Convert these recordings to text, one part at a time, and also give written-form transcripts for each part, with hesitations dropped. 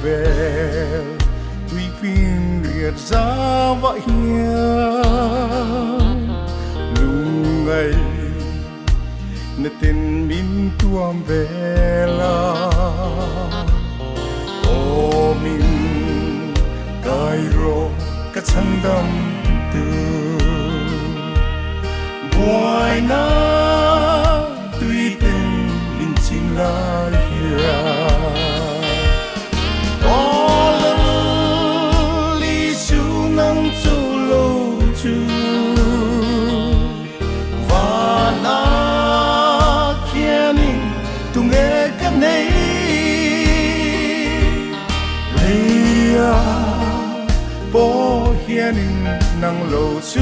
về tuy phim liệt ra vậy lung ngày nơi tên min tuam về la ô min cài rô cả chân đâm từ buổi na tuy tên linh chín la hiền bố hiền năng lâu chú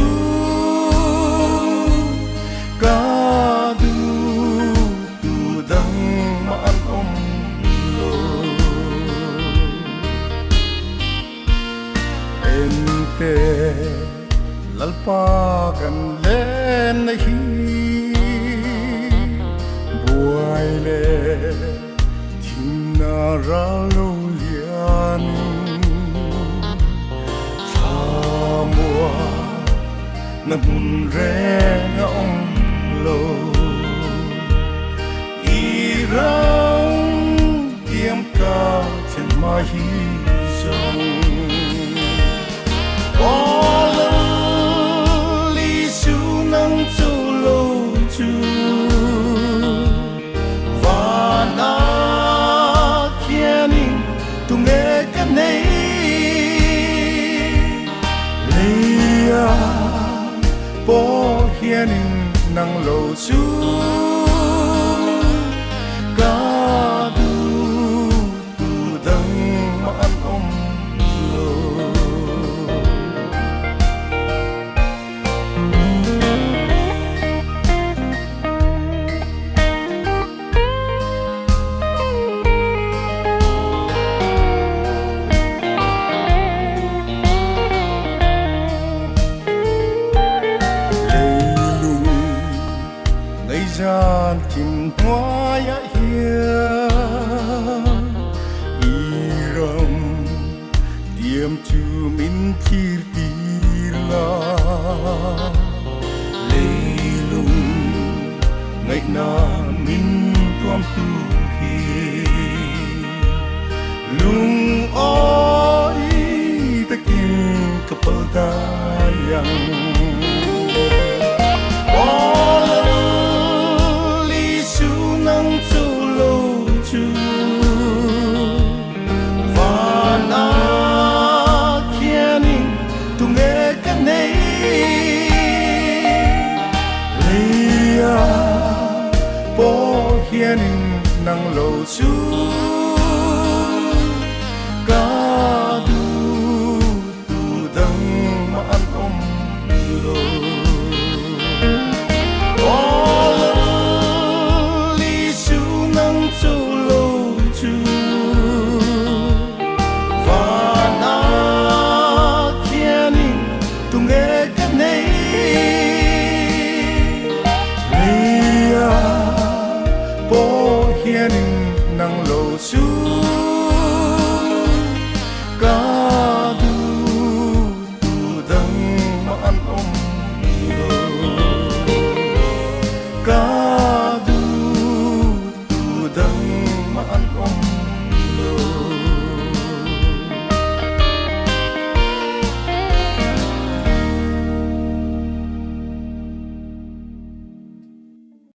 cả du đắng mãn lô em tê lalpa gần lên hi buai lệ thiên na ra lâu lian na mun re na ong lo i rong tiêm ca trên mai hi sông có lỡ li su nang chu lo chu và na kia ning tung nghe cái này bố hiền năng lâu chú cả du đắng mãn lô gian kim hoa ya hia iram diam chu min thir tila leilung ngai na min tuam tu hi lung oi takin kapal dayang bố hiền năng lâu chú cả du đắng mãn lô có lỡ li su nang chu lâu chú và na kia ning tung nghe cái này bố hiền năng lâu chú